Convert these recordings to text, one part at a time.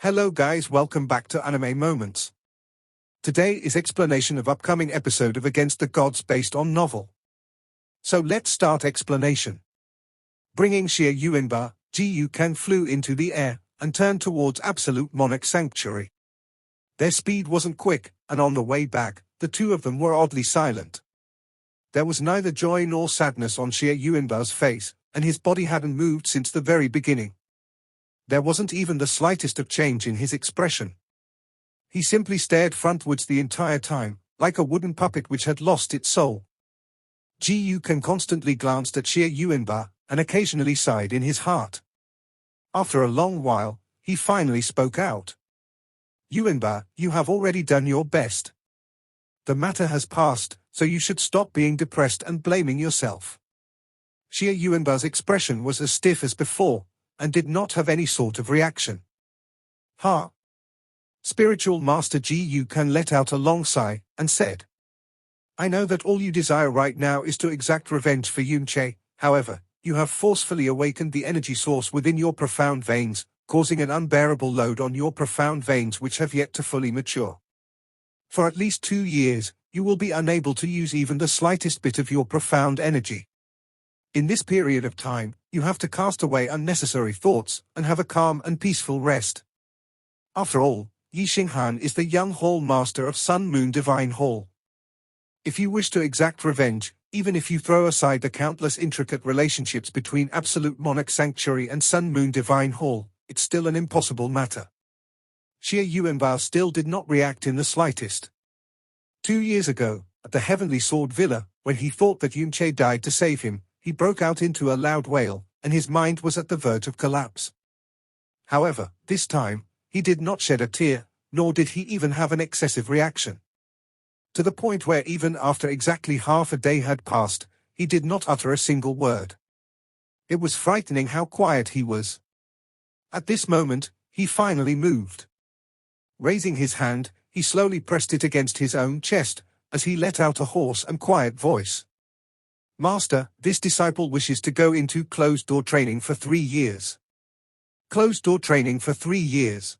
Hello guys, welcome back to Anime Moments. Today is explanation of upcoming episode of Against the Gods based on novel. So let's start explanation. Bringing Xie Yuanba, Ji Yukan flew into the air and turned towards Absolute Monarch Sanctuary. Their speed wasn't quick, and on the way back, the two of them were oddly silent. There was neither joy nor sadness on Xie Yuanba's face, and his body hadn't moved since the very beginning. There wasn't even the slightest of change in his expression. He simply stared frontwards the entire time, like a wooden puppet which had lost its soul. Ji Yukan constantly glanced at Xie Yuanba, and occasionally sighed in his heart. After a long while, he finally spoke out. "Yuanba, you have already done your best. The matter has passed, so you should stop being depressed and blaming yourself." Xie Yuanba's expression was as stiff as before, and did not have any sort of reaction. "Ha!" Spiritual Master Ji Yukan let out a long sigh, and said, "I know that all you desire right now is to exact revenge for Yunche. However, you have forcefully awakened the energy source within your profound veins, causing an unbearable load on your profound veins which have yet to fully mature. For at least 2 years, you will be unable to use even the slightest bit of your profound energy. In this period of time, you have to cast away unnecessary thoughts and have a calm and peaceful rest. After all, Yi Xinghan is the young Hall Master of Sun Moon Divine Hall. If you wish to exact revenge, even if you throw aside the countless intricate relationships between Absolute Monarch Sanctuary and Sun Moon Divine Hall, it's still an impossible matter." Xie Yuanba still did not react in the slightest. 2 years ago, at the Heavenly Sword Villa, when he thought that Yunche died to save him, he broke out into a loud wail, and his mind was at the verge of collapse. However, this time, he did not shed a tear, nor did he even have an excessive reaction. To the point where even after exactly half a day had passed, he did not utter a single word. It was frightening how quiet he was. At this moment, he finally moved. Raising his hand, he slowly pressed it against his own chest, as he let out a hoarse and quiet voice. "Master, this disciple wishes to go into closed-door training for 3 years. Closed-door training for 3 years.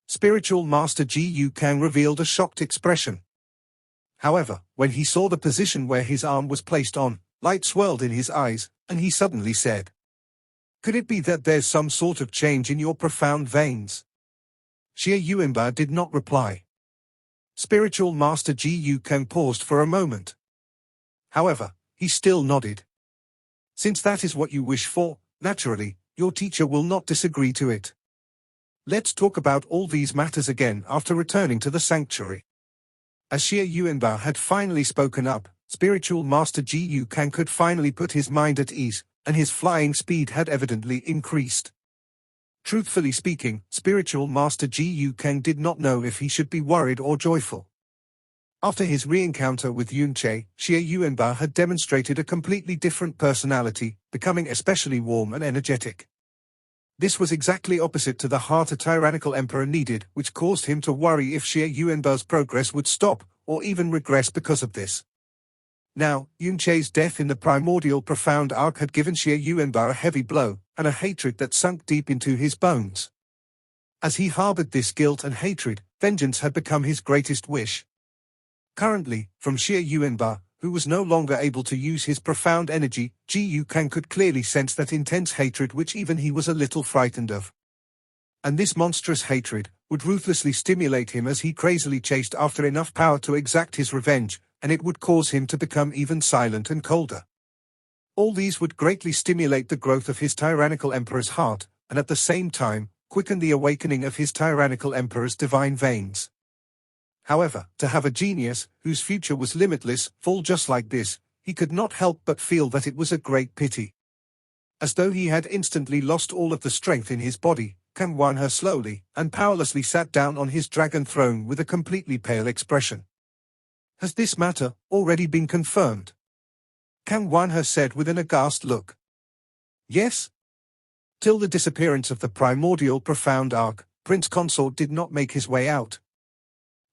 Spiritual Master Ji Yukan revealed a shocked expression. However, when he saw the position where his arm was placed on, light swirled in his eyes, and he suddenly said, "Could it be that there's some sort of change in your profound veins?" Xie Yuanba did not reply. Spiritual Master Ji Yukan paused for a moment. However, he still nodded. "Since that is what you wish for, naturally, your teacher will not disagree to it. Let's talk about all these matters again after returning to the sanctuary." As Xie Yuanba had finally spoken up, Spiritual Master Ji Yukan could finally put his mind at ease, and his flying speed had evidently increased. Truthfully speaking, Spiritual Master Ji Yukan did not know if he should be worried or joyful. After his re-encounter with Yunche, Xie Yuanba had demonstrated a completely different personality, becoming especially warm and energetic. This was exactly opposite to the heart a tyrannical emperor needed, which caused him to worry if Xie Yuanba's progress would stop, or even regress because of this. Now, Yunche's death in the primordial profound arc had given Xie Yuanba a heavy blow, and a hatred that sunk deep into his bones. As he harbored this guilt and hatred, vengeance had become his greatest wish. Currently, from Xie Yuanba, who was no longer able to use his profound energy, Ji Yukan could clearly sense that intense hatred which even he was a little frightened of. And this monstrous hatred would ruthlessly stimulate him as he crazily chased after enough power to exact his revenge, and it would cause him to become even silent and colder. All these would greatly stimulate the growth of his tyrannical emperor's heart, and at the same time, quicken the awakening of his tyrannical emperor's divine veins. However, to have a genius, whose future was limitless, fall just like this, he could not help but feel that it was a great pity. As though he had instantly lost all of the strength in his body, Kang Wanhe slowly and powerlessly sat down on his dragon throne with a completely pale expression. "Has this matter already been confirmed?" Kang Wanhe said with an aghast look. "Yes." Till the disappearance of the primordial profound arc, Prince Consort did not make his way out.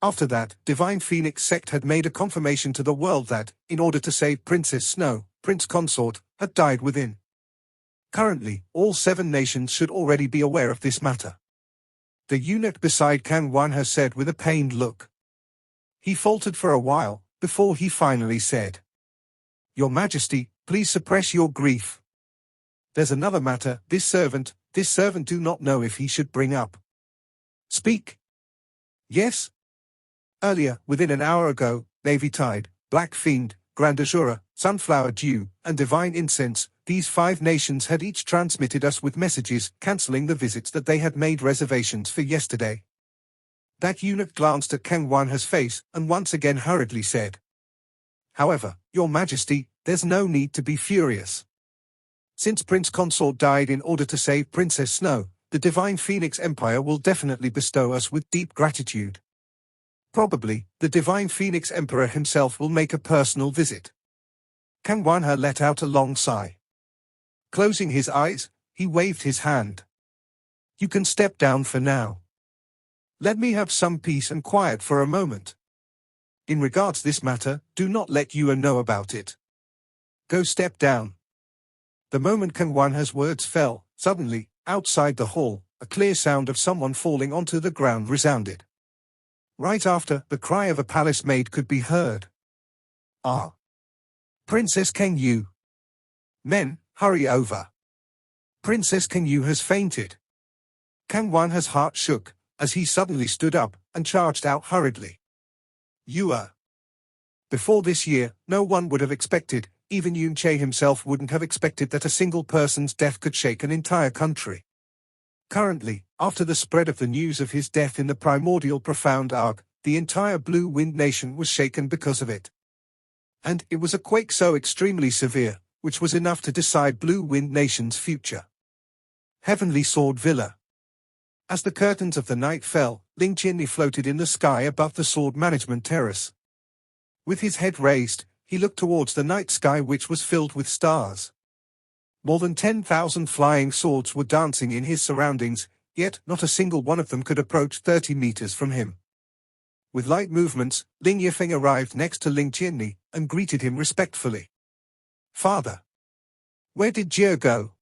After that, Divine Phoenix Sect had made a confirmation to the world that, in order to save Princess Snow, Prince Consort had died within. Currently, all 7 nations should already be aware of this matter. The eunuch beside Kang Wanha said with a pained look. He faltered for a while, before he finally said, "Your Majesty, please suppress your grief. There's another matter, this servant do not know if he should bring up." "Speak." "Yes. Earlier, within an hour ago, Navy Tide, Black Fiend, Grand Azura, Sunflower Dew, and Divine Incense, these 5 nations had each transmitted us with messages cancelling the visits that they had made reservations for yesterday." That eunuch glanced at Kang Wanha's face and once again hurriedly said, "However, Your Majesty, there's no need to be furious. Since Prince Consort died in order to save Princess Snow, the Divine Phoenix Empire will definitely bestow us with deep gratitude. Probably, the Divine Phoenix Emperor himself will make a personal visit." Kang Wanha let out a long sigh. Closing his eyes, he waved his hand. "You can step down for now. Let me have some peace and quiet for a moment. In regards this matter, do not let Yuan know about it. Go step down." The moment Kang Wanha's words fell, suddenly, outside the hall, a clear sound of someone falling onto the ground resounded. Right after, the cry of a palace maid could be heard. "Ah! Princess Kang Yu! Men, hurry over! Princess Kang Yu has fainted." Kang Wanha's heart shook, as he suddenly stood up and charged out hurriedly. "You Before this year, no one would have expected, even Yun Che himself wouldn't have expected that a single person's death could shake an entire country. Currently, after the spread of the news of his death in the primordial profound arc, the entire Blue Wind Nation was shaken because of it. And it was a quake so extremely severe, which was enough to decide Blue Wind Nation's future. Heavenly Sword Villa. As the curtains of the night fell, Ling Qianli floated in the sky above the sword management terrace. With his head raised, he looked towards the night sky which was filled with stars. More than 10,000 flying swords were dancing in his surroundings, yet not a single one of them could approach 30 meters from him. With light movements, Ling Yifeng arrived next to Ling Qianli and greeted him respectfully. "Father, where did Jie go?"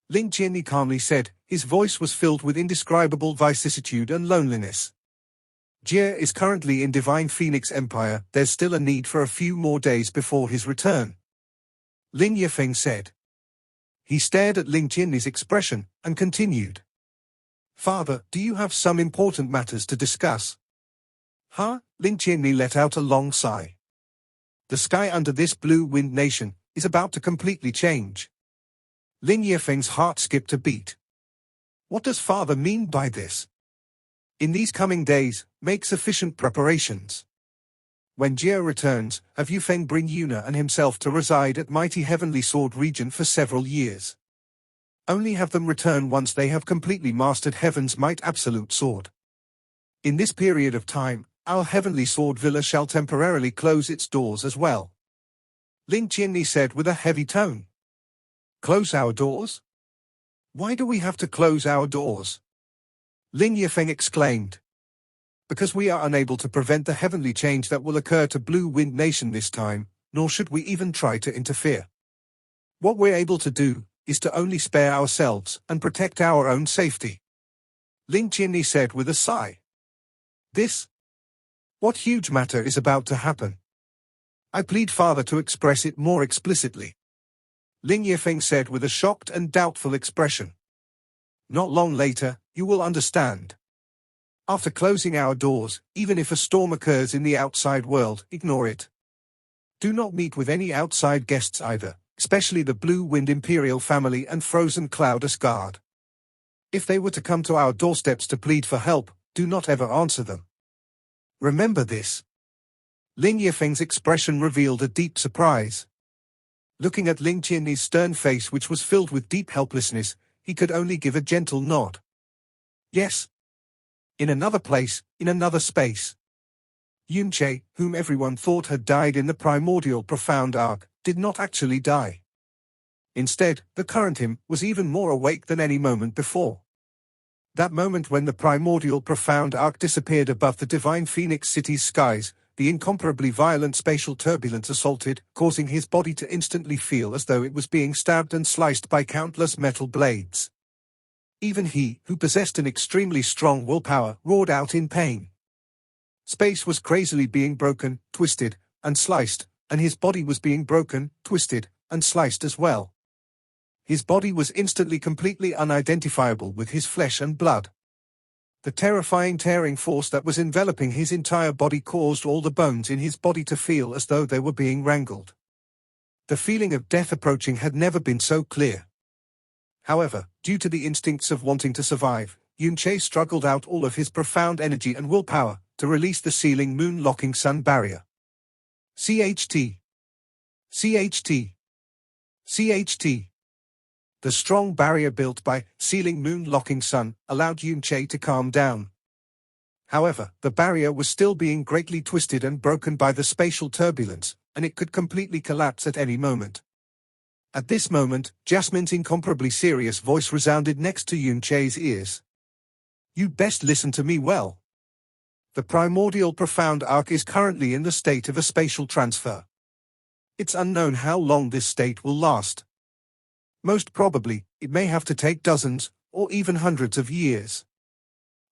Ling Qianli calmly said, his voice was filled with indescribable vicissitude and loneliness. "Jie is currently in Divine Phoenix Empire, there's still a need for a few more days before his return," Ling Yifeng said. He stared at Ling Qianli's expression, and continued. "Father, do you have some important matters to discuss?" "Huh?" Ling Qianli let out a long sigh. "The sky under this Blue Wind Nation is about to completely change." Ling Yifeng's heart skipped a beat. What does father mean by this? In these coming days, make sufficient preparations. When Jie returns, have Yufeng bring Yuna and himself to reside at mighty Heavenly Sword region for several years. Only have them return once they have completely mastered Heaven's Might Absolute Sword. In this period of time, our Heavenly Sword Villa shall temporarily close its doors as well. Ling Qianli said with a heavy tone. "Close our doors? Why do we have to close our doors?" Ling Yifeng exclaimed. "Because we are unable to prevent the heavenly change that will occur to Blue Wind Nation this time, nor should we even try to interfere. What we're able to do is to only spare ourselves and protect our own safety," Ling Qianli said with a sigh. What huge matter is about to happen? I plead father to express it more explicitly," Ling Yifeng said with a shocked and doubtful expression. "Not long later, you will understand. After closing our doors, even if a storm occurs in the outside world, ignore it. Do not meet with any outside guests either, especially the Blue Wind Imperial family and Frozen Cloud Asgard. If they were to come to our doorsteps to plead for help, do not ever answer them. Remember this." Ling Yifeng's expression revealed a deep surprise. Looking at Ling Qianli's stern face which was filled with deep helplessness, he could only give a gentle nod. "Yes. In another place, in another space." Yun Che, whom everyone thought had died in the primordial profound arc, did not actually die. Instead, the current him was even more awake than any moment before. That moment when the primordial profound arc disappeared above the Divine Phoenix City's skies, the incomparably violent spatial turbulence assaulted, causing his body to instantly feel as though it was being stabbed and sliced by countless metal blades. Even he, who possessed an extremely strong willpower, roared out in pain. Space was crazily being broken, twisted, and sliced, and his body was being broken, twisted, and sliced as well. His body was instantly completely unidentifiable with his flesh and blood. The terrifying tearing force that was enveloping his entire body caused all the bones in his body to feel as though they were being wrangled. The feeling of death approaching had never been so clear. However, due to the instincts of wanting to survive, Yunche struggled out all of his profound energy and willpower to release the sealing moon-locking sun barrier. CHT. CHT. CHT. The strong barrier built by sealing moon-locking sun allowed Yunche to calm down. However, the barrier was still being greatly twisted and broken by the spatial turbulence, and it could completely collapse at any moment. At this moment, Jasmine's incomparably serious voice resounded next to Yunche's ears. "You'd best listen to me well. The primordial profound arc is currently in the state of a spatial transfer. It's unknown how long this state will last. Most probably, it may have to take dozens, or even hundreds of years.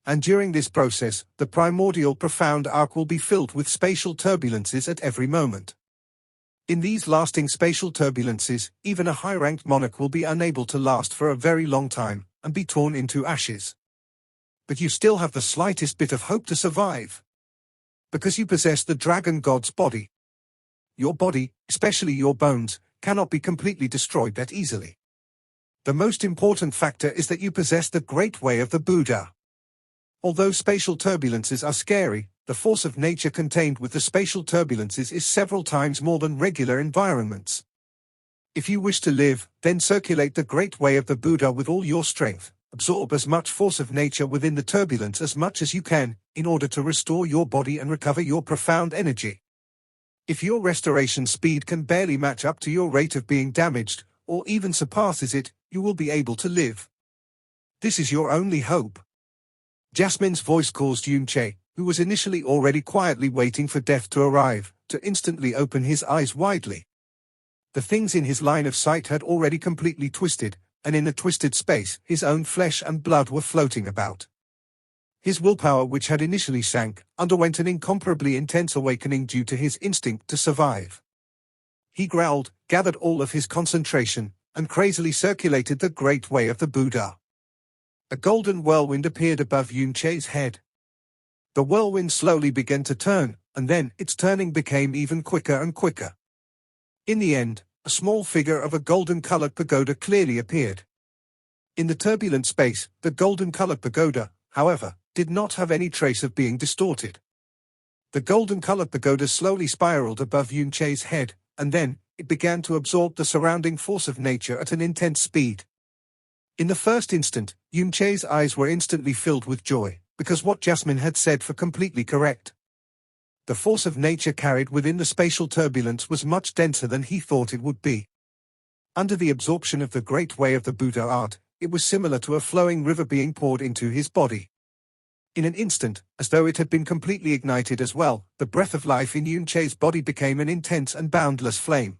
And during this process, the primordial profound arc will be filled with spatial turbulences at every moment. In these lasting spatial turbulences, even a high-ranked monarch will be unable to last for a very long time, and be torn into ashes. But you still have the slightest bit of hope to survive. Because you possess the dragon god's body. Your body, especially your bones, cannot be completely destroyed that easily. The most important factor is that you possess the great way of the Buddha. Although spatial turbulences are scary, the force of nature contained with the spatial turbulences is several times more than regular environments. If you wish to live, then circulate the great way of the Buddha with all your strength. Absorb as much force of nature within the turbulence as much as you can, in order to restore your body and recover your profound energy. If your restoration speed can barely match up to your rate of being damaged, or even surpasses it, you will be able to live. This is your only hope." Jasmine's voice caused Yunche, who was initially already quietly waiting for death to arrive, to instantly open his eyes widely. The things in his line of sight had already completely twisted, and in a twisted space, his own flesh and blood were floating about. His willpower, which had initially sank, underwent an incomparably intense awakening due to his instinct to survive. He growled, gathered all of his concentration, and crazily circulated the great way of the Buddha. A golden whirlwind appeared above Yunche's head. The whirlwind slowly began to turn, and then its turning became even quicker and quicker. In the end, a small figure of a golden-colored pagoda clearly appeared. In the turbulent space, the golden-colored pagoda, however, did not have any trace of being distorted. The golden-colored pagoda slowly spiraled above Yunche's head, and then, it began to absorb the surrounding force of nature at an intense speed. In the first instant, Yunche's eyes were instantly filled with joy, because what Jasmine had said was completely correct. The force of nature carried within the spatial turbulence was much denser than he thought it would be. Under the absorption of the great way of the Buddha art, it was similar to a flowing river being poured into his body. In an instant, as though it had been completely ignited as well, the breath of life in Yunche's body became an intense and boundless flame.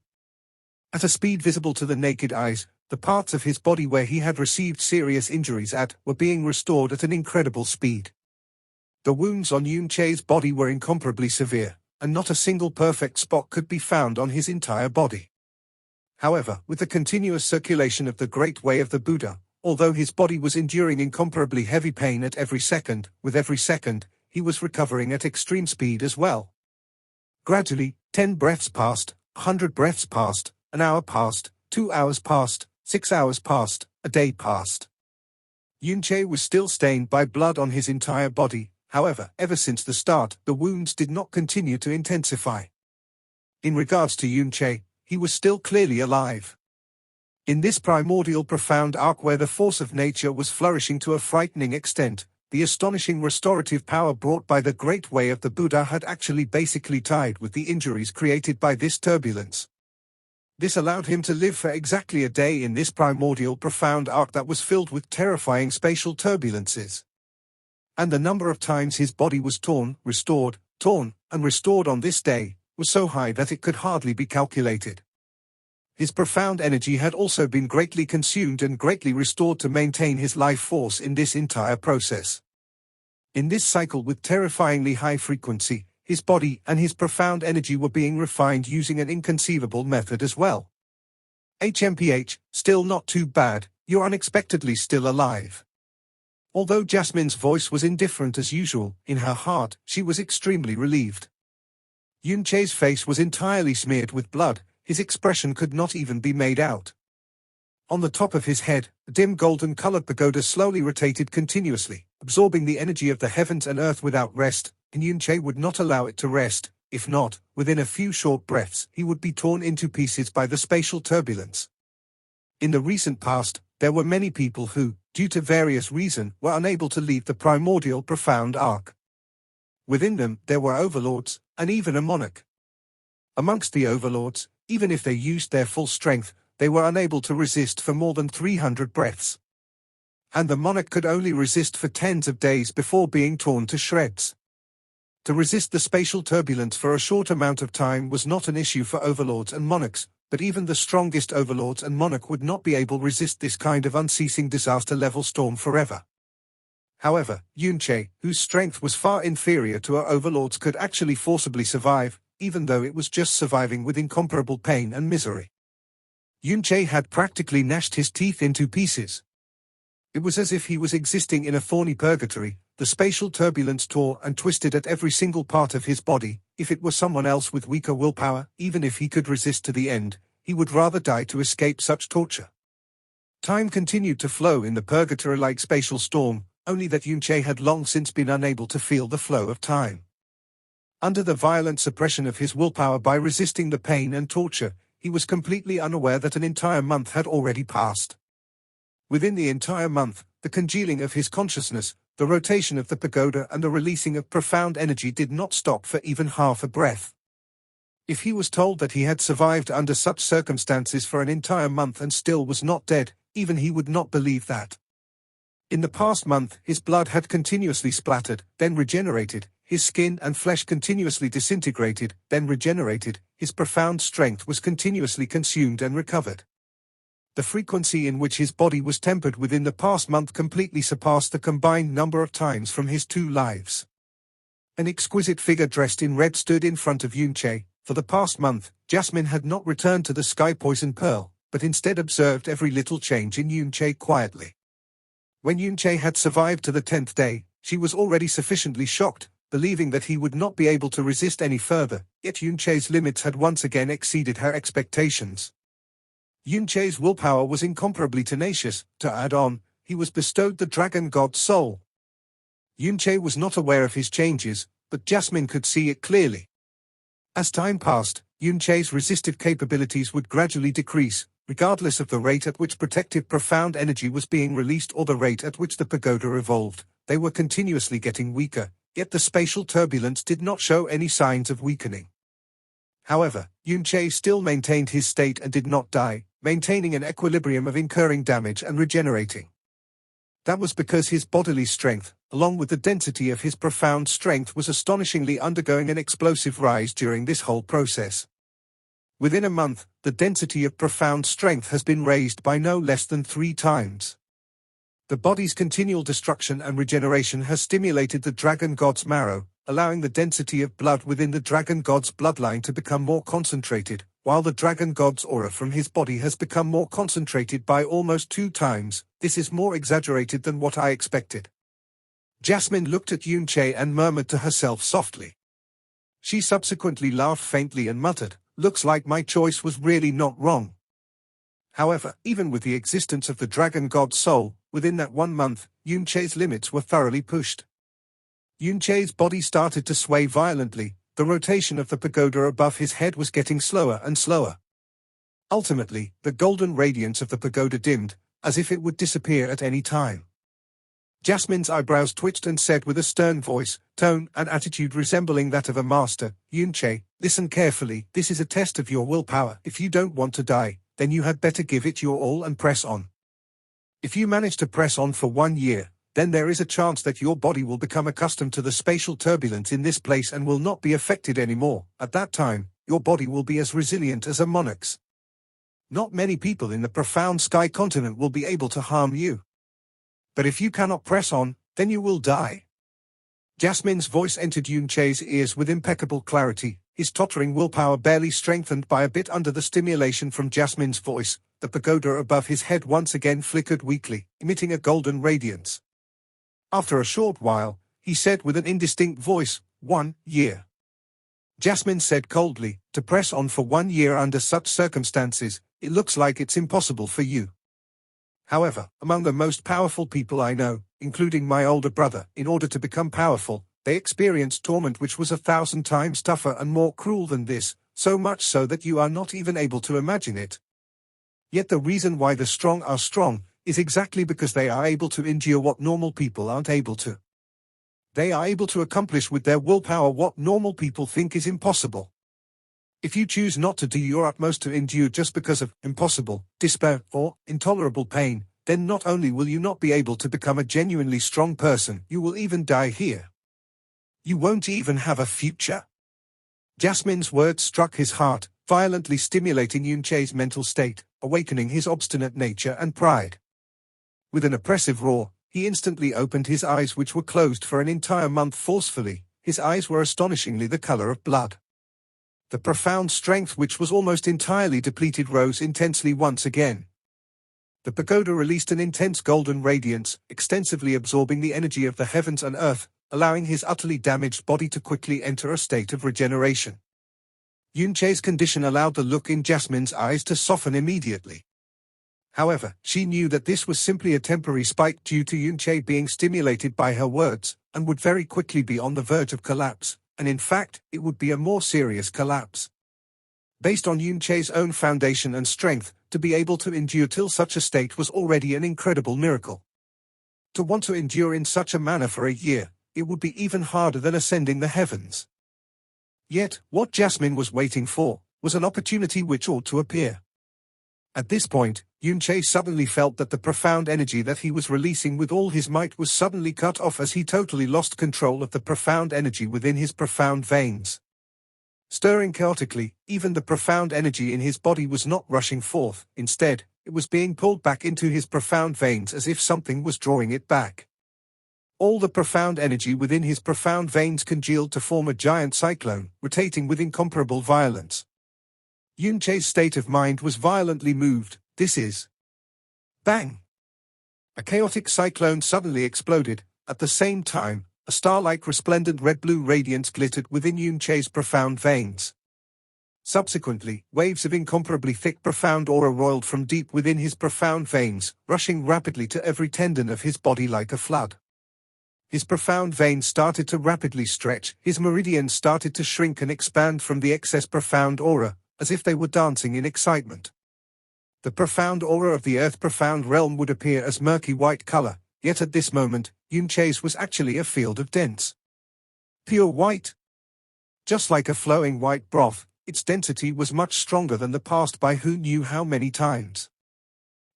At a speed visible to the naked eyes, the parts of his body where he had received serious injuries were being restored at an incredible speed. The wounds on Yunche's body were incomparably severe, and not a single perfect spot could be found on his entire body. However, with the continuous circulation of the great way of the Buddha, although his body was enduring incomparably heavy pain at every second, with every second, he was recovering at extreme speed as well. Gradually, 10 breaths passed, 100 breaths passed, an hour passed, 2 hours passed, 6 hours passed, a day passed. Yunche was still stained by blood on his entire body, however, ever since the start, the wounds did not continue to intensify. In regards to Yunche, he was still clearly alive. In this primordial profound arc where the force of nature was flourishing to a frightening extent, the astonishing restorative power brought by the great way of the Buddha had actually basically tied with the injuries created by this turbulence. This allowed him to live for exactly a day in this primordial profound arc that was filled with terrifying spatial turbulences. And the number of times his body was torn, and restored on this day, was so high that it could hardly be calculated. His profound energy had also been greatly consumed and greatly restored to maintain his life force in this entire process. In this cycle with terrifyingly high frequency, his body and his profound energy were being refined using an inconceivable method as well. HMPH, still not too bad, you're unexpectedly still alive. Although Jasmine's voice was indifferent as usual, in her heart, she was extremely relieved. Yunche's face was entirely smeared with blood, his expression could not even be made out. On the top of his head, a dim golden-colored pagoda slowly rotated continuously, absorbing the energy of the heavens and earth without rest, and Yunche would not allow it to rest. If not, within a few short breaths, he would be torn into pieces by the spatial turbulence. In the recent past, there were many people who, due to various reasons, were unable to leave the primordial profound arc. Within them, there were overlords, and even a monarch. Amongst the overlords, even if they used their full strength, they were unable to resist for more than 300 breaths. And the monarch could only resist for tens of days before being torn to shreds. To resist the spatial turbulence for a short amount of time was not an issue for overlords and monarchs, but even the strongest overlords and monarch would not be able to resist this kind of unceasing disaster-level storm forever. However, Yunche, whose strength was far inferior to her overlords, could actually forcibly survive, even though it was just surviving with incomparable pain and misery. Yunche had practically gnashed his teeth into pieces. It was as if he was existing in a thorny purgatory. The spatial turbulence tore and twisted at every single part of his body. If it were someone else with weaker willpower, even if he could resist to the end, he would rather die to escape such torture. Time continued to flow in the purgatory-like spatial storm, only that Yunche had long since been unable to feel the flow of time. Under the violent suppression of his willpower by resisting the pain and torture, he was completely unaware that an entire month had already passed. Within the entire month, the congealing of his consciousness, the rotation of the pagoda and the releasing of profound energy did not stop for even half a breath. If he was told that he had survived under such circumstances for an entire month and still was not dead, even he would not believe that. In the past month, his blood had continuously splattered, then regenerated, his skin and flesh continuously disintegrated, then regenerated, his profound strength was continuously consumed and recovered. The frequency in which his body was tempered within the past month completely surpassed the combined number of times from his 2 lives. An exquisite figure dressed in red stood in front of Yunche. For the past month, Jasmine had not returned to the Sky Poison Pearl, but instead observed every little change in Yunche quietly. When Yunche had survived to the 10th day, she was already sufficiently shocked, believing that he would not be able to resist any further, yet Yunche's limits had once again exceeded her expectations. Yunche's willpower was incomparably tenacious. To add on, he was bestowed the Dragon God's soul. Yunche was not aware of his changes, but Jasmine could see it clearly. As time passed, Yunche's resistive capabilities would gradually decrease, regardless of the rate at which protective profound energy was being released or the rate at which the pagoda evolved. They were continuously getting weaker, yet the spatial turbulence did not show any signs of weakening. However, Yunche still maintained his state and did not die, maintaining an equilibrium of incurring damage and regenerating. That was because his bodily strength, along with the density of his profound strength, was astonishingly undergoing an explosive rise during this whole process. Within a month, the density of profound strength has been raised by no less than 3 times. The body's continual destruction and regeneration has stimulated the Dragon God's marrow, allowing the density of blood within the Dragon God's bloodline to become more concentrated, while the Dragon God's aura from his body has become more concentrated by almost 2 times. This is more exaggerated than what I expected. Jasmine looked at Yunche and murmured to herself softly. She subsequently laughed faintly and muttered, "Looks like my choice was really not wrong." However, even with the existence of the Dragon God's soul, within that 1 month, Yunche's limits were thoroughly pushed. Yunche's body started to sway violently. The rotation of the pagoda above his head was getting slower and slower. Ultimately, the golden radiance of the pagoda dimmed, as if it would disappear at any time. Jasmine's eyebrows twitched and said with a stern voice, tone, and attitude resembling that of a master, "Yunche, listen carefully. This is a test of your willpower. If you don't want to die, then you had better give it your all and press on. If you manage to press on for 1 year, then there is a chance that your body will become accustomed to the spatial turbulence in this place and will not be affected anymore. At that time, your body will be as resilient as a monarch's." Not many people in the profound sky continent will be able to harm you. But if you cannot press on, then you will die. Jasmine's voice entered Yunche's ears with impeccable clarity, his tottering willpower barely strengthened by a bit under the stimulation from Jasmine's voice. The pagoda above his head once again flickered weakly, emitting a golden radiance. After a short while, he said with an indistinct voice, 1 year. Jasmine said coldly, to press on for 1 year under such circumstances, it looks like it's impossible for you. However, among the most powerful people I know, including my older brother, in order to become powerful, they experienced torment which was 1,000 times tougher and more cruel than this, so much so that you are not even able to imagine it. Yet the reason why the strong are strong is exactly because they are able to endure what normal people aren't able to. They are able to accomplish with their willpower what normal people think is impossible. If you choose not to do your utmost to endure just because of impossible, despair, or intolerable pain, then not only will you not be able to become a genuinely strong person, you will even die here. You won't even have a future. Jasmine's words struck his heart, violently stimulating Yunche's mental state, awakening his obstinate nature and pride. With an oppressive roar, he instantly opened his eyes, which were closed for an entire month forcefully. His eyes were astonishingly the color of blood. The profound strength which was almost entirely depleted rose intensely once again. The pagoda released an intense golden radiance, extensively absorbing the energy of the heavens and earth, allowing his utterly damaged body to quickly enter a state of regeneration. Yunche's condition allowed the look in Jasmine's eyes to soften immediately. However, she knew that this was simply a temporary spike due to Yunche being stimulated by her words, and would very quickly be on the verge of collapse, and in fact, it would be a more serious collapse. Based on Yunche's own foundation and strength, to be able to endure till such a state was already an incredible miracle. To want to endure in such a manner for a year, it would be even harder than ascending the heavens. Yet, what Jasmine was waiting for, was an opportunity which ought to appear. At this point, Yunche suddenly felt that the profound energy that he was releasing with all his might was suddenly cut off as he totally lost control of the profound energy within his profound veins. Stirring chaotically, even the profound energy in his body was not rushing forth, instead, it was being pulled back into his profound veins as if something was drawing it back. All the profound energy within his profound veins congealed to form a giant cyclone, rotating with incomparable violence. Yunche's state of mind was violently moved. This is... Bang! A chaotic cyclone suddenly exploded. At the same time, a star-like resplendent red-blue radiance glittered within Yunche's profound veins. Subsequently, waves of incomparably thick profound aura roiled from deep within his profound veins, rushing rapidly to every tendon of his body like a flood. His profound veins started to rapidly stretch, his meridians started to shrink and expand from the excess profound aura, as if they were dancing in excitement. The profound aura of the Earth profound realm would appear as murky white color, yet at this moment, Yunche's was actually a field of dense, pure white. Just like a flowing white broth, its density was much stronger than the past by who knew how many times.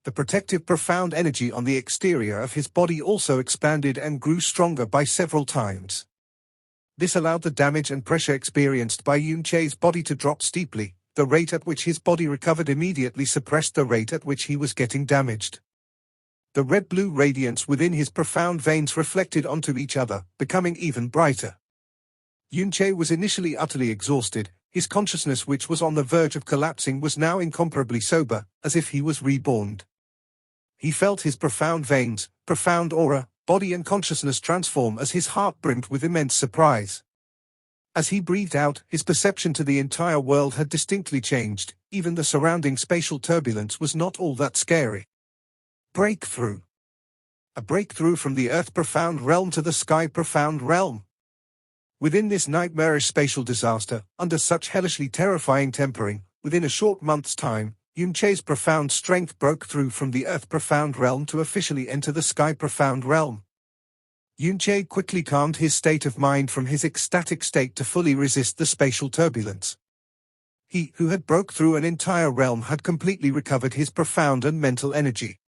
The protective profound energy on the exterior of his body also expanded and grew stronger by several times. This allowed the damage and pressure experienced by Yunche's body to drop steeply. The rate at which his body recovered immediately suppressed the rate at which he was getting damaged. The red-blue radiance within his profound veins reflected onto each other, becoming even brighter. Yunche was initially utterly exhausted. His consciousness, which was on the verge of collapsing, was now incomparably sober, as if he was reborn. He felt his profound veins, profound aura, body and consciousness transform as his heart brimmed with immense surprise. As he breathed out, his perception to the entire world had distinctly changed. Even the surrounding spatial turbulence was not all that scary. Breakthrough. A breakthrough from the Earth profound realm to the Sky profound realm. Within this nightmarish spatial disaster, under such hellishly terrifying tempering, within a short month's time, Yunche's profound strength broke through from the Earth profound realm to officially enter the Sky profound realm. Yunche quickly calmed his state of mind from his ecstatic state to fully resist the spatial turbulence. He who had broke through an entire realm had completely recovered his profound and mental energy.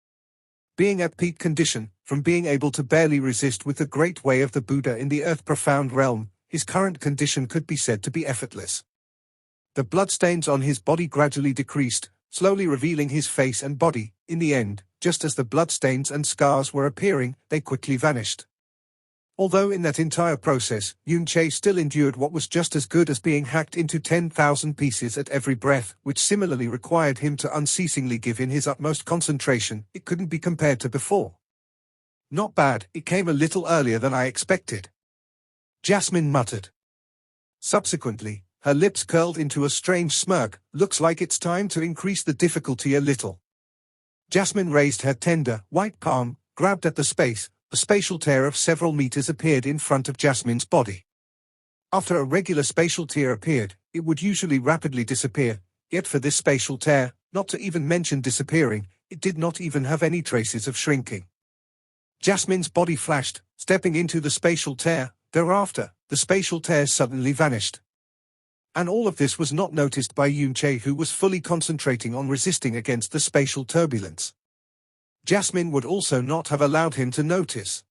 Being at peak condition, from being able to barely resist with the great way of the Buddha in the Earth profound realm, his current condition could be said to be effortless. The bloodstains on his body gradually decreased, slowly revealing his face and body. In the end, just as the bloodstains and scars were appearing, they quickly vanished. Although in that entire process, Yun-Che still endured what was just as good as being hacked into 10,000 pieces at every breath, which similarly required him to unceasingly give in his utmost concentration. It couldn't be compared to before. Not bad, it came a little earlier than I expected, Jasmine muttered. Subsequently, her lips curled into a strange smirk. Looks like it's time to increase the difficulty a little. Jasmine raised her tender, white palm, grabbed at the space. A spatial tear of several meters appeared in front of Jasmine's body. After a regular spatial tear appeared, it would usually rapidly disappear, yet for this spatial tear, not to even mention disappearing, it did not even have any traces of shrinking. Jasmine's body flashed, stepping into the spatial tear. Thereafter, the spatial tear suddenly vanished. And all of this was not noticed by Yun-Che, who was fully concentrating on resisting against the spatial turbulence. Jasmine would also not have allowed him to notice.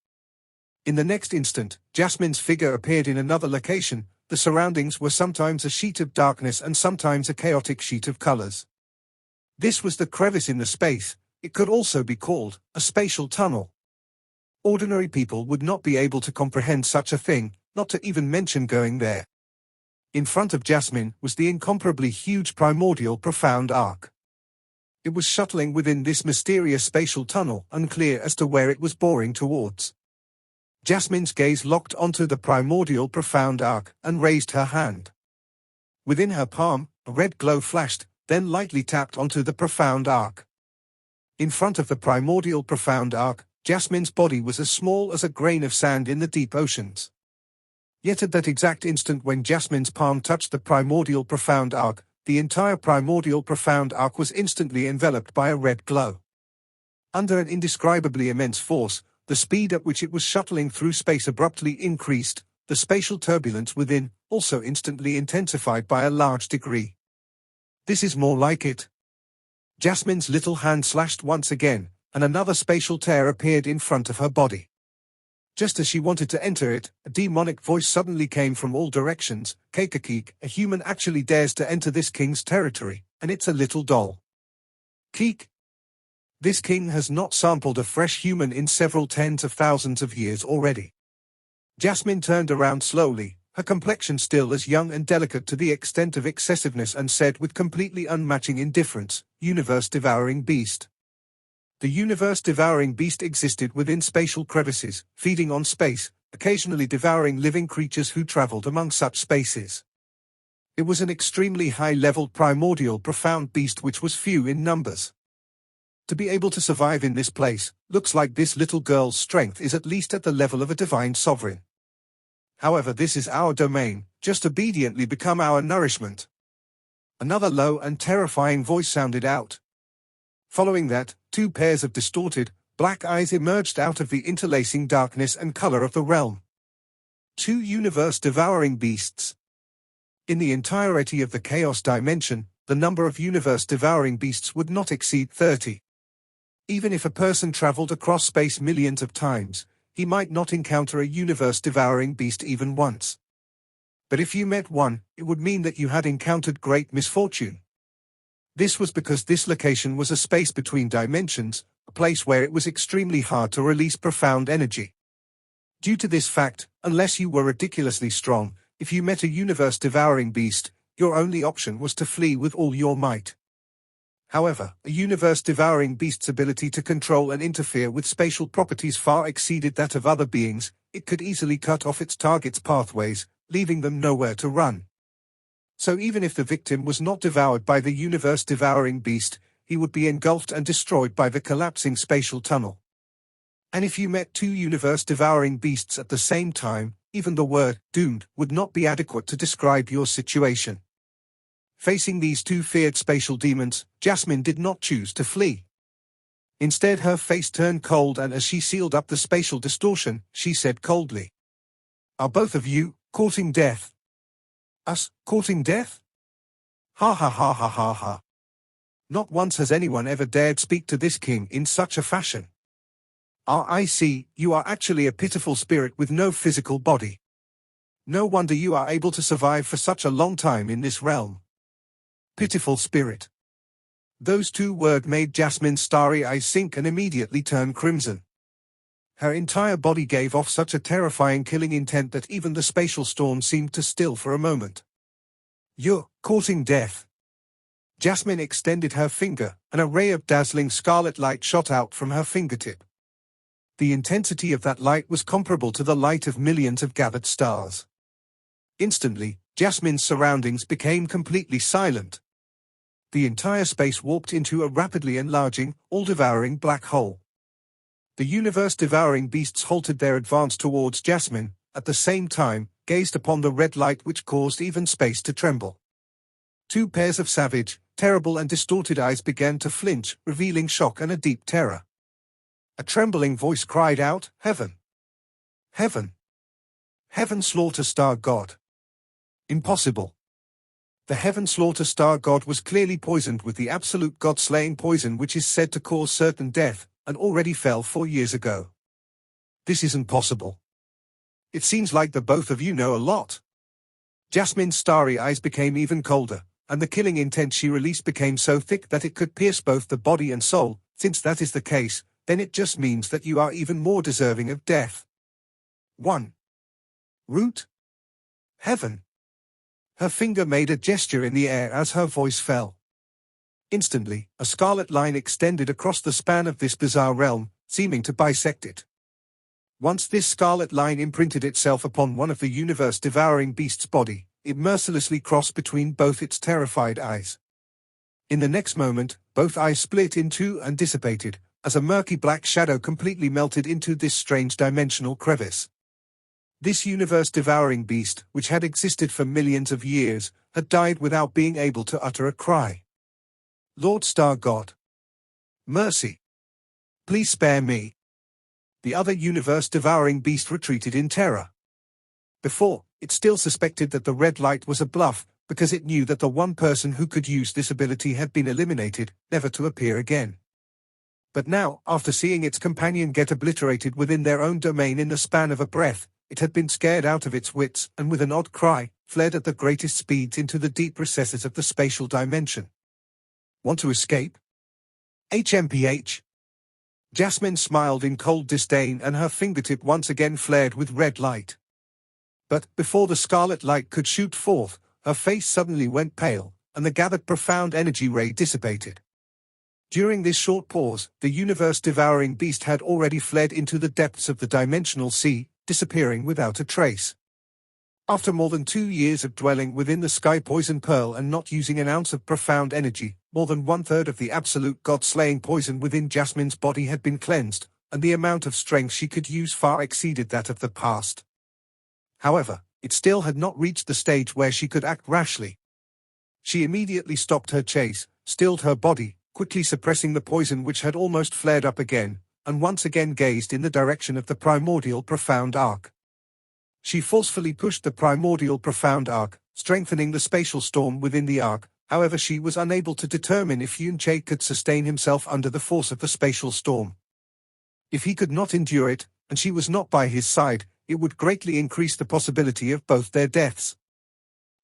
In the next instant, Jasmine's figure appeared in another location. The surroundings were sometimes a sheet of darkness and sometimes a chaotic sheet of colors. This was the crevice in the space. It could also be called a spatial tunnel. Ordinary people would not be able to comprehend such a thing, not to even mention going there. In front of Jasmine was the incomparably huge primordial profound arc. It was shuttling within this mysterious spatial tunnel, unclear as to where it was boring towards. Jasmine's gaze locked onto the primordial profound arc, and raised her hand. Within her palm, a red glow flashed, then lightly tapped onto the profound arc. In front of the primordial profound arc, Jasmine's body was as small as a grain of sand in the deep oceans. Yet at that exact instant when Jasmine's palm touched the primordial profound arc, the entire primordial profound arc was instantly enveloped by a red glow. Under an indescribably immense force, the speed at which it was shuttling through space abruptly increased, the spatial turbulence within, also instantly intensified by a large degree. This is more like it. Jasmine's little hand slashed once again, and another spatial tear appeared in front of her body. Just as she wanted to enter it, a demonic voice suddenly came from all directions. Keek, a human actually dares to enter this king's territory, and it's a little doll. Keek. This king has not sampled a fresh human in several tens of thousands of years already. Jasmine turned around slowly, her complexion still as young and delicate to the extent of excessiveness, and said with completely unmatching indifference, "Universe-devouring beast." The universe-devouring beast existed within spatial crevices, feeding on space, occasionally devouring living creatures who traveled among such spaces. It was an extremely high-level primordial profound beast which was few in numbers. To be able to survive in this place, looks like this little girl's strength is at least at the level of a divine sovereign. However, this is our domain, just obediently become our nourishment. Another low and terrifying voice sounded out. Following that, two pairs of distorted, black eyes emerged out of the interlacing darkness and color of the realm. Two universe-devouring beasts. In the entirety of the chaos dimension, the number of universe-devouring beasts would not exceed 30. Even if a person traveled across space millions of times, he might not encounter a universe-devouring beast even once. But if you met one, it would mean that you had encountered great misfortune. This was because this location was a space between dimensions, a place where it was extremely hard to release profound energy. Due to this fact, unless you were ridiculously strong, if you met a universe-devouring beast, your only option was to flee with all your might. However, a universe-devouring beast's ability to control and interfere with spatial properties far exceeded that of other beings. It could easily cut off its target's pathways, leaving them nowhere to run. So even if the victim was not devoured by the universe-devouring beast, he would be engulfed and destroyed by the collapsing spatial tunnel. And if you met two universe-devouring beasts at the same time, even the word "doomed" would not be adequate to describe your situation. Facing these two feared spatial demons, Jasmine did not choose to flee. Instead, her face turned cold, and as she sealed up the spatial distortion, she said coldly, "Are both of you courting death?" "Us, courting death? Ha ha ha ha ha ha. Not once has anyone ever dared speak to this king in such a fashion. Ah, I see, you are actually a pitiful spirit with no physical body. No wonder you are able to survive for such a long time in this realm. Pitiful spirit. Those two words made Jasmine's starry eyes sink and immediately turn crimson. Her entire body gave off such a terrifying killing intent that even the spatial storm seemed to still for a moment. "You're courting death." Jasmine extended her finger, and a ray of dazzling scarlet light shot out from her fingertip. The intensity of that light was comparable to the light of millions of gathered stars. Instantly, Jasmine's surroundings became completely silent. The entire space warped into a rapidly enlarging, all-devouring black hole. The universe-devouring beasts halted their advance towards Jasmine, at the same time, gazed upon the red light which caused even space to tremble. Two pairs of savage, terrible and distorted eyes began to flinch, revealing shock and a deep terror. A trembling voice cried out, "Heaven! Heaven! Heaven Slaughter Star God!" Impossible. The Heaven Slaughter Star God was clearly poisoned with the absolute God-slaying poison which is said to cause certain death, and already fell 4 years ago. This isn't possible. It seems like the both of you know a lot. Jasmine's starry eyes became even colder, and the killing intent she released became so thick that it could pierce both the body and soul. Since that is the case, then it just means that you are even more deserving of death. 1. Root? Heaven. Her finger made a gesture in the air as her voice fell. Instantly, a scarlet line extended across the span of this bizarre realm, seeming to bisect it. Once this scarlet line imprinted itself upon one of the universe-devouring beast's body, it mercilessly crossed between both its terrified eyes. In the next moment, both eyes split in two and dissipated, as a murky black shadow completely melted into this strange dimensional crevice. This universe-devouring beast, which had existed for millions of years, had died without being able to utter a cry. "Lord Star God. Mercy. Please spare me." The other universe-devouring beast retreated in terror. Before, it still suspected that the red light was a bluff, because it knew that the one person who could use this ability had been eliminated, never to appear again. But now, after seeing its companion get obliterated within their own domain in the span of a breath, it had been scared out of its wits, and with an odd cry, fled at the greatest speeds into the deep recesses of the spatial dimension. "Want to escape? HMPH. Jasmine smiled in cold disdain, and her fingertip once again flared with red light. But, before the scarlet light could shoot forth, her face suddenly went pale, and the gathered profound energy ray dissipated. During this short pause, the universe-devouring beast had already fled into the depths of the dimensional sea, disappearing without a trace. After more than 2 years of dwelling within the sky poison pearl and not using an ounce of profound energy, more than 1/3 of the absolute god-slaying poison within Jasmine's body had been cleansed, and the amount of strength she could use far exceeded that of the past. However, it still had not reached the stage where she could act rashly. She immediately stopped her chase, stilled her body, quickly suppressing the poison which had almost flared up again, and once again gazed in the direction of the primordial profound arc. She forcefully pushed the primordial profound arc, strengthening the spatial storm within the arc. However, she was unable to determine if Yunche could sustain himself under the force of the spatial storm. If he could not endure it, and she was not by his side, it would greatly increase the possibility of both their deaths.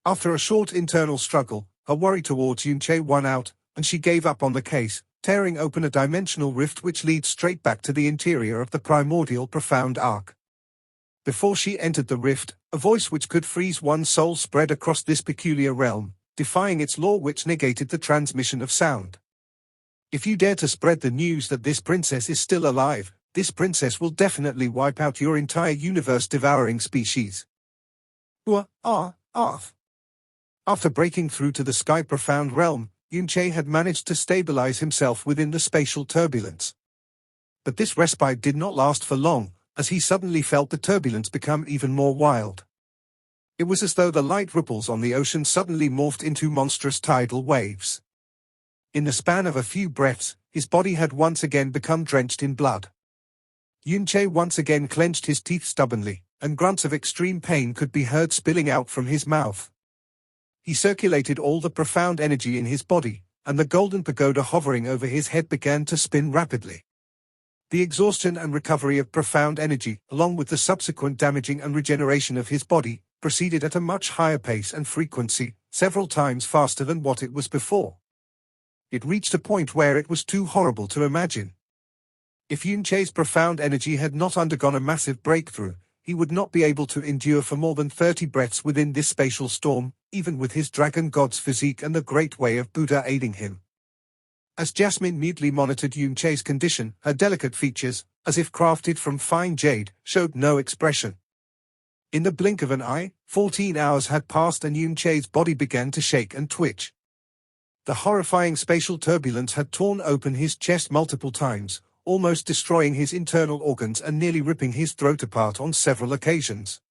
After a short internal struggle, her worry towards Yunche won out, and she gave up on the case, tearing open a dimensional rift which leads straight back to the interior of the primordial profound arc. Before she entered the rift, a voice which could freeze one's soul spread across this peculiar realm, defying its law which negated the transmission of sound. "If you dare to spread the news that this princess is still alive, this princess will definitely wipe out your entire universe-devouring species." After breaking through to the sky-profound realm, Yunche had managed to stabilize himself within the spatial turbulence. But this respite did not last for long, as he suddenly felt the turbulence become even more wild. It was as though the light ripples on the ocean suddenly morphed into monstrous tidal waves. In the span of a few breaths, his body had once again become drenched in blood. Yunche once again clenched his teeth stubbornly, and grunts of extreme pain could be heard spilling out from his mouth. He circulated all the profound energy in his body, and the golden pagoda hovering over his head began to spin rapidly. The exhaustion and recovery of profound energy, along with the subsequent damaging and regeneration of his body, proceeded at a much higher pace and frequency, several times faster than what it was before. It reached a point where it was too horrible to imagine. If Yunche's profound energy had not undergone a massive breakthrough, he would not be able to endure for more than 30 breaths within this spatial storm, even with his dragon god's physique and the great way of Buddha aiding him. As Jasmine mutely monitored Yunche's condition, her delicate features, as if crafted from fine jade, showed no expression. In the blink of an eye, 14 hours had passed and Yunche's body began to shake and twitch. The horrifying spatial turbulence had torn open his chest multiple times, almost destroying his internal organs and nearly ripping his throat apart on several occasions.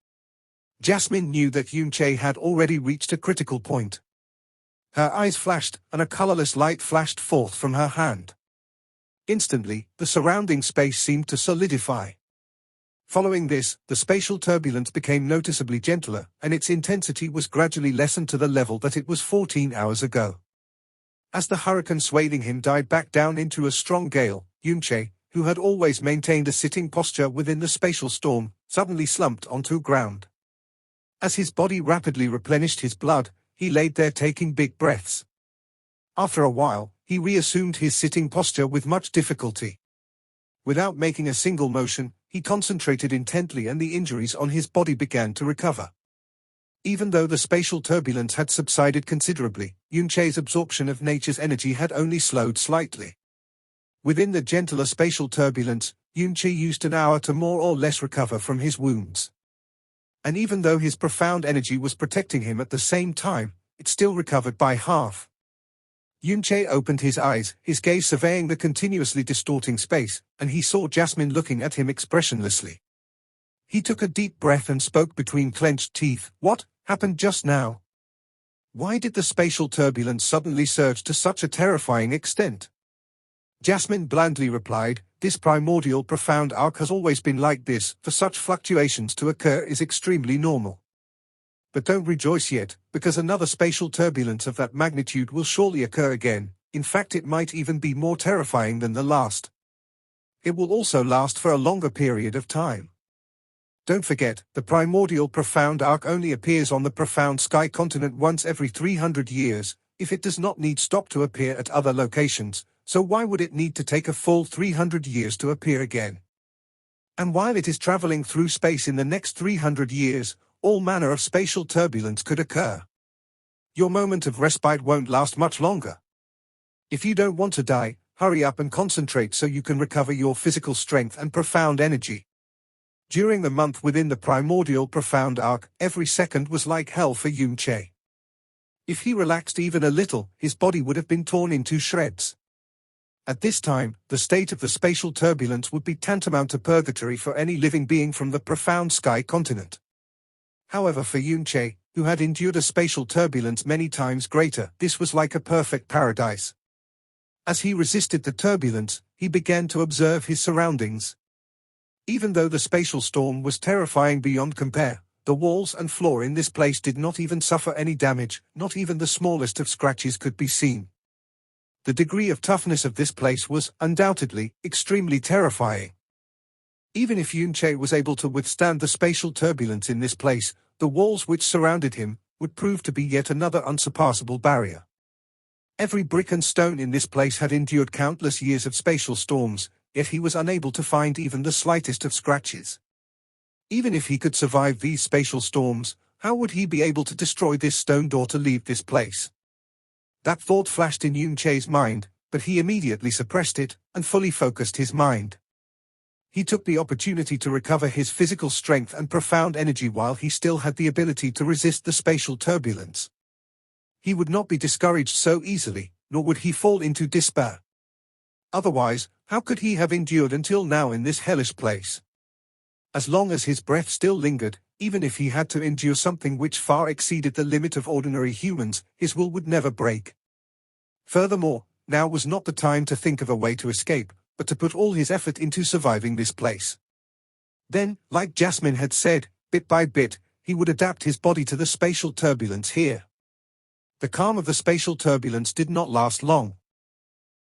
Jasmine knew that Yunche had already reached a critical point. Her eyes flashed, and a colorless light flashed forth from her hand. Instantly, the surrounding space seemed to solidify. Following this, the spatial turbulence became noticeably gentler, and its intensity was gradually lessened to the level that it was 14 hours ago. As the hurricane swaying him died back down into a strong gale, Yunche, who had always maintained a sitting posture within the spatial storm, suddenly slumped onto ground. As his body rapidly replenished his blood, he laid there taking big breaths. After a while, he reassumed his sitting posture with much difficulty. Without making a single motion, he concentrated intently and the injuries on his body began to recover. Even though the spatial turbulence had subsided considerably, Yunche's absorption of nature's energy had only slowed slightly. Within the gentler spatial turbulence, Yunche used an hour to more or less recover from his wounds. And even though his profound energy was protecting him at the same time, it still recovered by half. Yunche opened his eyes, his gaze surveying the continuously distorting space, and he saw Jasmine looking at him expressionlessly. He took a deep breath and spoke between clenched teeth. What happened just now? Why did the spatial turbulence suddenly surge to such a terrifying extent? Jasmine blandly replied, this primordial profound arc has always been like this, for such fluctuations to occur is extremely normal. But don't rejoice yet, because another spatial turbulence of that magnitude will surely occur again. In fact, it might even be more terrifying than the last. It will also last for a longer period of time. Don't forget, the primordial profound arc only appears on the profound sky continent once every 300 years, if it does not need stop to appear at other locations, so why would it need to take a full 300 years to appear again? And while it is traveling through space in the next 300 years, all manner of spatial turbulence could occur. Your moment of respite won't last much longer. If you don't want to die, hurry up and concentrate so you can recover your physical strength and profound energy. During the month within the primordial profound arc, every second was like hell for Yunche. If he relaxed even a little, his body would have been torn into shreds. At this time, the state of the spatial turbulence would be tantamount to purgatory for any living being from the profound sky continent. However, for Yunche, who had endured a spatial turbulence many times greater, this was like a perfect paradise. As he resisted the turbulence, he began to observe his surroundings. Even though the spatial storm was terrifying beyond compare, the walls and floor in this place did not even suffer any damage, not even the smallest of scratches could be seen. The degree of toughness of this place was, undoubtedly, extremely terrifying. Even if Yunche was able to withstand the spatial turbulence in this place, the walls which surrounded him would prove to be yet another unsurpassable barrier. Every brick and stone in this place had endured countless years of spatial storms, yet he was unable to find even the slightest of scratches. Even if he could survive these spatial storms, how would he be able to destroy this stone door to leave this place? That thought flashed in Yunche's mind, but he immediately suppressed it, and fully focused his mind. He took the opportunity to recover his physical strength and profound energy while he still had the ability to resist the spatial turbulence. He would not be discouraged so easily, nor would he fall into despair. Otherwise, how could he have endured until now in this hellish place? As long as his breath still lingered, even if he had to endure something which far exceeded the limit of ordinary humans, his will would never break. Furthermore, now was not the time to think of a way to escape, but to put all his effort into surviving this place. Then, like Jasmine had said, bit by bit, he would adapt his body to the spatial turbulence here. The calm of the spatial turbulence did not last long.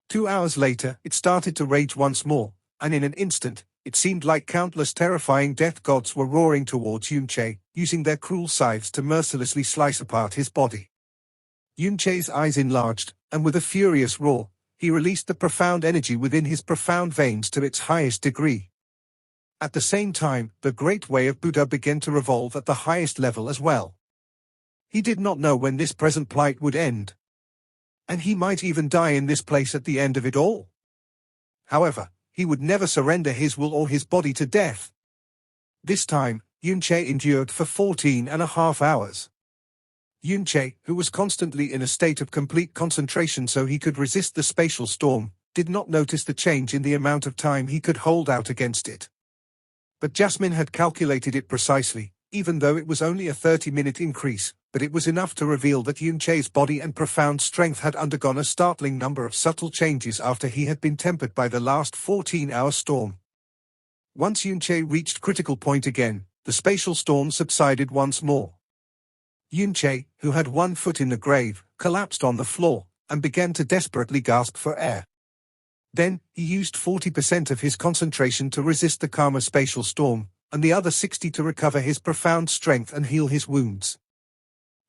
2 hours later, it started to rage once more, and in an instant, it seemed like countless terrifying death gods were roaring towards Yunche, using their cruel scythes to mercilessly slice apart his body. Yunche's eyes enlarged, and with a furious roar, he released the profound energy within his profound veins to its highest degree. At the same time, the great way of Buddha began to revolve at the highest level as well. He did not know when this present plight would end. And he might even die in this place at the end of it all. However, he would never surrender his will or his body to death. This time, Yunche endured for 14.5 hours. Yunche, who was constantly in a state of complete concentration so he could resist the spatial storm, did not notice the change in the amount of time he could hold out against it. But Jasmine had calculated it precisely, even though it was only a 30-minute increase, but it was enough to reveal that Yunche's body and profound strength had undergone a startling number of subtle changes after he had been tempered by the last 14-hour storm. Once Yunche reached critical point again, the spatial storm subsided once more. Yunche, who had one foot in the grave, collapsed on the floor, and began to desperately gasp for air. Then, he used 40% of his concentration to resist the calmer spatial storm, and the other 60% to recover his profound strength and heal his wounds.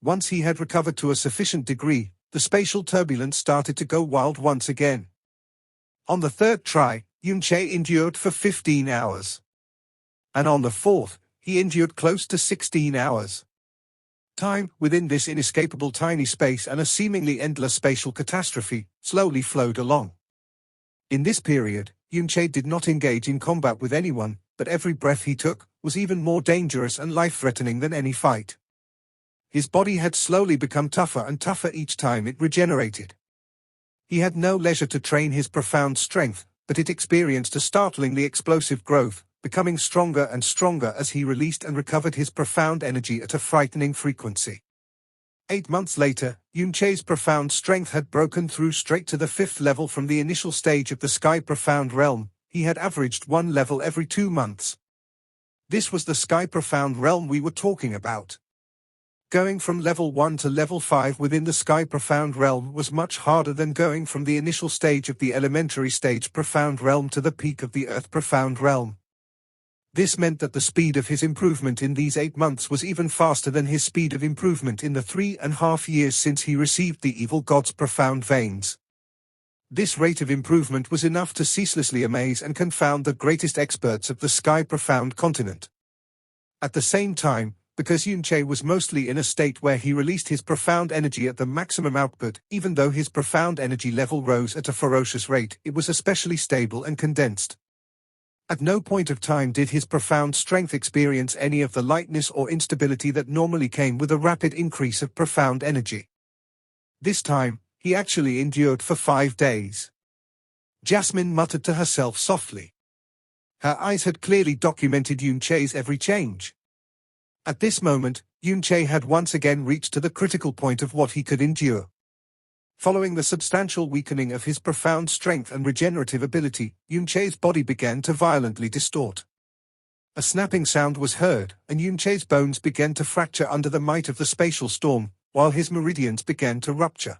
Once he had recovered to a sufficient degree, the spatial turbulence started to go wild once again. On the third try, Yunche endured for 15 hours. And on the fourth, he endured close to 16 hours. Time, within this inescapable tiny space and a seemingly endless spatial catastrophe, slowly flowed along. In this period, Yunche did not engage in combat with anyone, but every breath he took was even more dangerous and life-threatening than any fight. His body had slowly become tougher and tougher each time it regenerated. He had no leisure to train his profound strength, but it experienced a startlingly explosive growth, becoming stronger and stronger as he released and recovered his profound energy at a frightening frequency. 8 months later, Yunche's profound strength had broken through straight to the 5th level from the initial stage of the Sky Profound Realm. He had averaged 1 level every 2 months. This was the Sky Profound Realm we were talking about. Going from level 1 to level 5 within the Sky Profound Realm was much harder than going from the initial stage of the Elementary Stage Profound Realm to the peak of the Earth Profound Realm. This meant that the speed of his improvement in these 8 months was even faster than his speed of improvement in the 3.5 years since he received the evil god's profound veins. This rate of improvement was enough to ceaselessly amaze and confound the greatest experts of the Sky Profound continent. At the same time, because Yunche was mostly in a state where he released his profound energy at the maximum output, even though his profound energy level rose at a ferocious rate, it was especially stable and condensed. At no point of time did his profound strength experience any of the lightness or instability that normally came with a rapid increase of profound energy. This time, he actually endured for 5 days. Jasmine muttered to herself softly. Her eyes had clearly documented Yunche's every change. At this moment, Yunche had once again reached to the critical point of what he could endure. Following the substantial weakening of his profound strength and regenerative ability, Yunche's body began to violently distort. A snapping sound was heard, and Yunche's bones began to fracture under the might of the spatial storm, while his meridians began to rupture.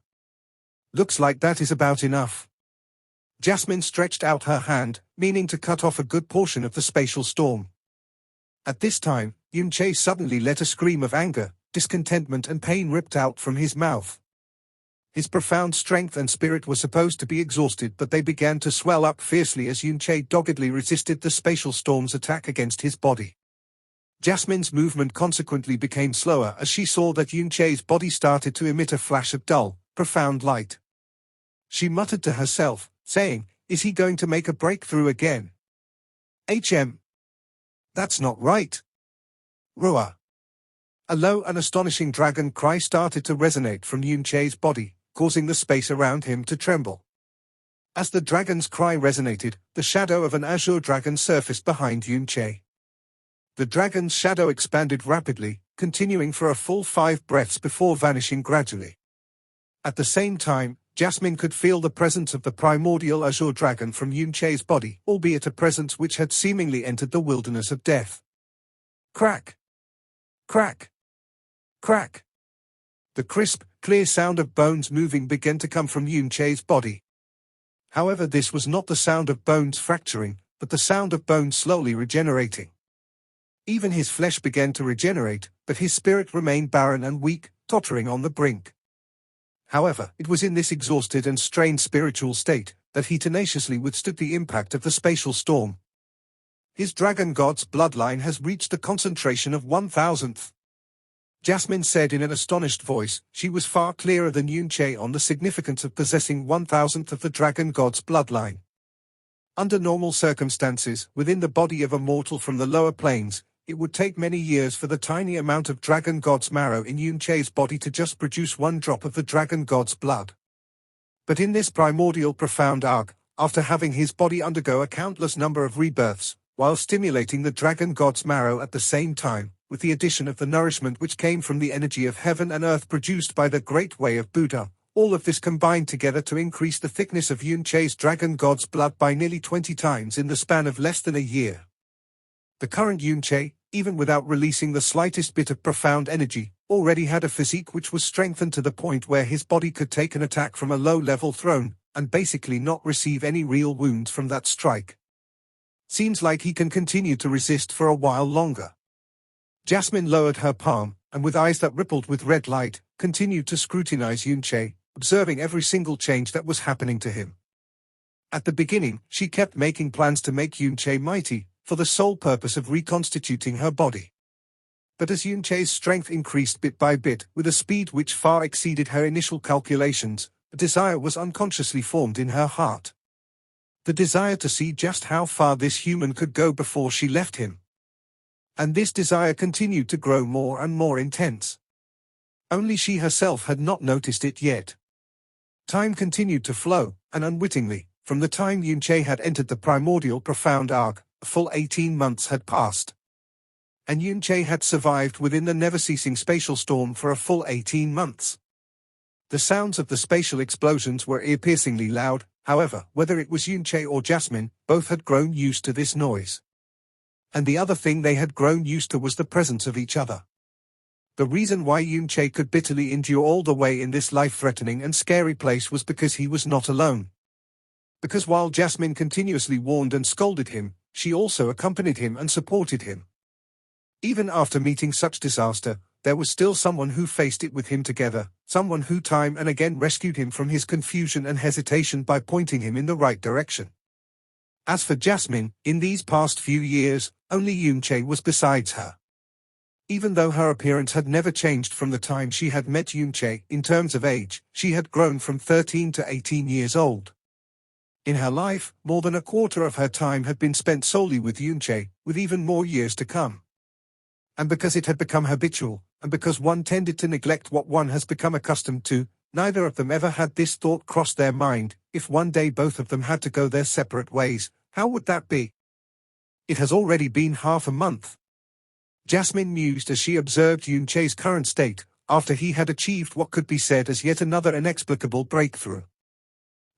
Looks like that is about enough. Jasmine stretched out her hand, meaning to cut off a good portion of the spatial storm. At this time, Yunche suddenly let a scream of anger, discontentment and pain ripped out from his mouth. His profound strength and spirit were supposed to be exhausted, but they began to swell up fiercely as Yunche doggedly resisted the spatial storm's attack against his body. Jasmine's movement consequently became slower as she saw that Yunche's body started to emit a flash of dull, profound light. She muttered to herself, saying, "Is he going to make a breakthrough again? That's not right. Ruah." A low and astonishing dragon cry started to resonate from Yunche's body, causing the space around him to tremble. As the dragon's cry resonated, the shadow of an azure dragon surfaced behind Yunche. The dragon's shadow expanded rapidly, continuing for a full 5 breaths before vanishing gradually. At the same time, Jasmine could feel the presence of the primordial azure dragon from Yunche's body, albeit a presence which had seemingly entered the wilderness of death. Crack! Crack! Crack! The crisp, clear sound of bones moving began to come from Yunche's body. However, this was not the sound of bones fracturing, but the sound of bones slowly regenerating. Even his flesh began to regenerate, but his spirit remained barren and weak, tottering on the brink. However, it was in this exhausted and strained spiritual state that he tenaciously withstood the impact of the spatial storm. His dragon god's bloodline has reached the concentration of 1,000th. Jasmine said in an astonished voice. She was far clearer than Yunche on the significance of possessing 1,000th of the dragon god's bloodline. Under normal circumstances, within the body of a mortal from the lower planes, it would take many years for the tiny amount of dragon god's marrow in Yunche's body to just produce one drop of the dragon god's blood. But in this primordial profound arc, after having his body undergo a countless number of rebirths, while stimulating the dragon god's marrow at the same time, with the addition of the nourishment which came from the energy of heaven and earth produced by the great way of Buddha, all of this combined together to increase the thickness of Yunche's dragon god's blood by nearly 20 times in the span of less than a year. The current Yunche, even without releasing the slightest bit of profound energy, already had a physique which was strengthened to the point where his body could take an attack from a low-level throne, and basically not receive any real wounds from that strike. Seems like he can continue to resist for a while longer. Jasmine lowered her palm, and with eyes that rippled with red light, continued to scrutinize Yunche, observing every single change that was happening to him. At the beginning, she kept making plans to make Yunche mighty, for the sole purpose of reconstituting her body. But as Yunche's strength increased bit by bit, with a speed which far exceeded her initial calculations, a desire was unconsciously formed in her heart. The desire to see just how far this human could go before she left him. And this desire continued to grow more and more intense. Only she herself had not noticed it yet. Time continued to flow, and unwittingly, from the time Yunche had entered the primordial profound arc, a full 18 months had passed. And Yunche had survived within the never-ceasing spatial storm for a full 18 months. The sounds of the spatial explosions were ear-piercingly loud, however, whether it was Yunche or Jasmine, both had grown used to this noise. And the other thing they had grown used to was the presence of each other. The reason why Yunche could bitterly endure all the way in this life-threatening and scary place was because he was not alone. Because while Jasmine continuously warned and scolded him, she also accompanied him and supported him. Even after meeting such disaster, there was still someone who faced it with him together, someone who time and again rescued him from his confusion and hesitation by pointing him in the right direction. As for Jasmine, in these past few years, only Yunche was besides her. Even though her appearance had never changed from the time she had met Yunche, in terms of age, she had grown from 13 to 18 years old. In her life, more than a quarter of her time had been spent solely with Yunche, with even more years to come. And because it had become habitual, and because one tended to neglect what one has become accustomed to, neither of them ever had this thought cross their mind: if one day both of them had to go their separate ways, how would that be? It has already been half a month. Jasmine mused as she observed Yunche's current state, after he had achieved what could be said as yet another inexplicable breakthrough.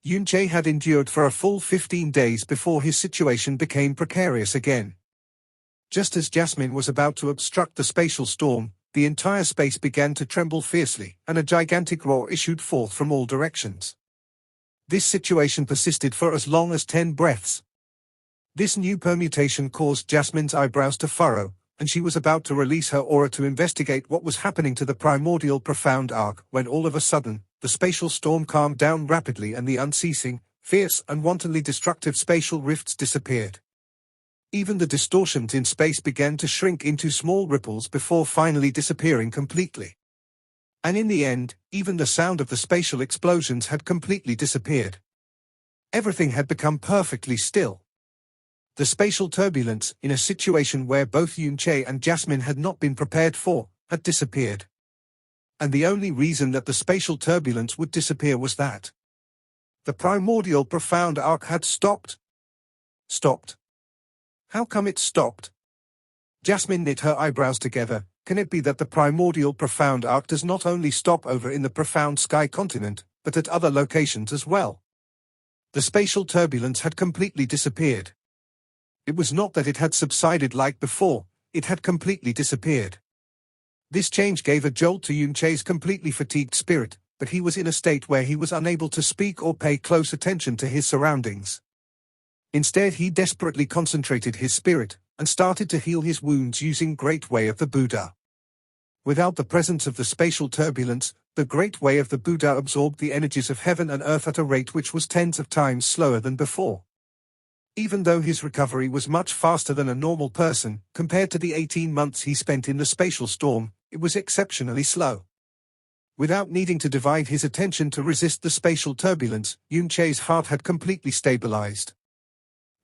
Yunche had endured for a full 15 days before his situation became precarious again. Just as Jasmine was about to obstruct the spatial storm, the entire space began to tremble fiercely, and a gigantic roar issued forth from all directions. This situation persisted for as long as 10 breaths. This new permutation caused Jasmine's eyebrows to furrow, and she was about to release her aura to investigate what was happening to the primordial profound arc, when all of a sudden, the spatial storm calmed down rapidly and the unceasing, fierce and wantonly destructive spatial rifts disappeared. Even the distortions in space began to shrink into small ripples before finally disappearing completely. And in the end, even the sound of the spatial explosions had completely disappeared. Everything had become perfectly still. The spatial turbulence, in a situation where both Yunche and Jasmine had not been prepared for, had disappeared. And the only reason that the spatial turbulence would disappear was that the primordial profound arc had stopped. Stopped. How come it stopped? Jasmine knit her eyebrows together. Can it be that the primordial profound arc does not only stop over in the profound sky continent, but at other locations as well? The spatial turbulence had completely disappeared. It was not that it had subsided like before, it had completely disappeared. This change gave a jolt to Yunche's completely fatigued spirit, but he was in a state where he was unable to speak or pay close attention to his surroundings. Instead, he desperately concentrated his spirit, and started to heal his wounds using Great Way of the Buddha. Without the presence of the spatial turbulence, The great way of the Buddha absorbed the energies of heaven and earth at a rate which was tens of times slower than before. Even though his recovery was much faster than a normal person, compared to the 18 months he spent in the spatial storm, it was exceptionally slow. Without needing to divide his attention to resist the spatial turbulence, Yunche's heart had completely stabilized.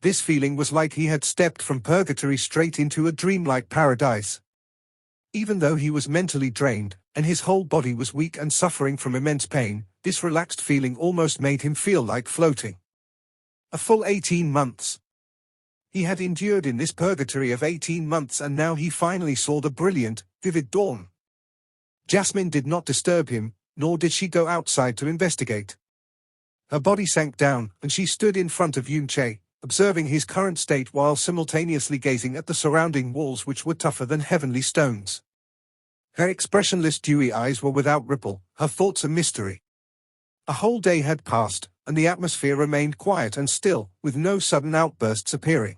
This feeling was like he had stepped from purgatory straight into a dreamlike paradise. Even though he was mentally drained, and his whole body was weak and suffering from immense pain, this relaxed feeling almost made him feel like floating. A full 18 months. He had endured in this purgatory of 18 months, and now he finally saw the brilliant, vivid dawn. Jasmine did not disturb him, nor did she go outside to investigate. Her body sank down, and she stood in front of Yunche, observing his current state while simultaneously gazing at the surrounding walls, which were tougher than heavenly stones. Her expressionless dewy eyes were without ripple, her thoughts a mystery. A whole day had passed, and the atmosphere remained quiet and still, with no sudden outbursts appearing.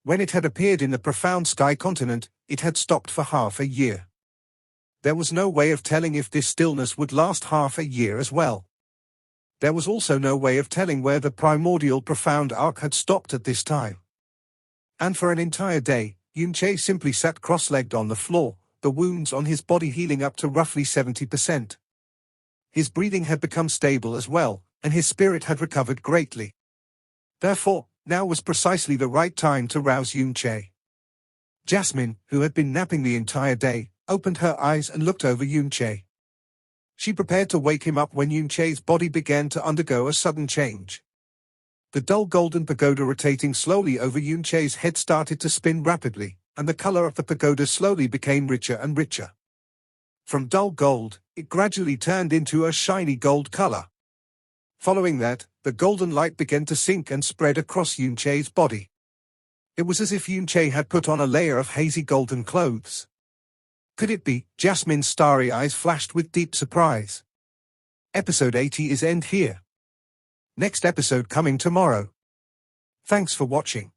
When it had appeared in the profound sky continent, it had stopped for half a year. There was no way of telling if this stillness would last half a year as well. There was also no way of telling where the primordial profound arc had stopped at this time. And for an entire day, Yunche simply sat cross-legged on the floor, the wounds on his body healing up to roughly 70%. His breathing had become stable as well, and his spirit had recovered greatly. Therefore, now was precisely the right time to rouse Yunche. Jasmine, who had been napping the entire day, opened her eyes and looked over Yunche. She prepared to wake him up when Yunche's body began to undergo a sudden change. The dull golden pagoda rotating slowly over Yunche's head started to spin rapidly, and the color of the pagoda slowly became richer and richer. From dull gold, it gradually turned into a shiny gold color. Following that, the golden light began to sink and spread across Yunche's body. It was as if Yunche had put on a layer of hazy golden clothes. Could it be? Jasmine's starry eyes flashed with deep surprise. Episode 80 is end here. Next episode coming tomorrow. Thanks for watching.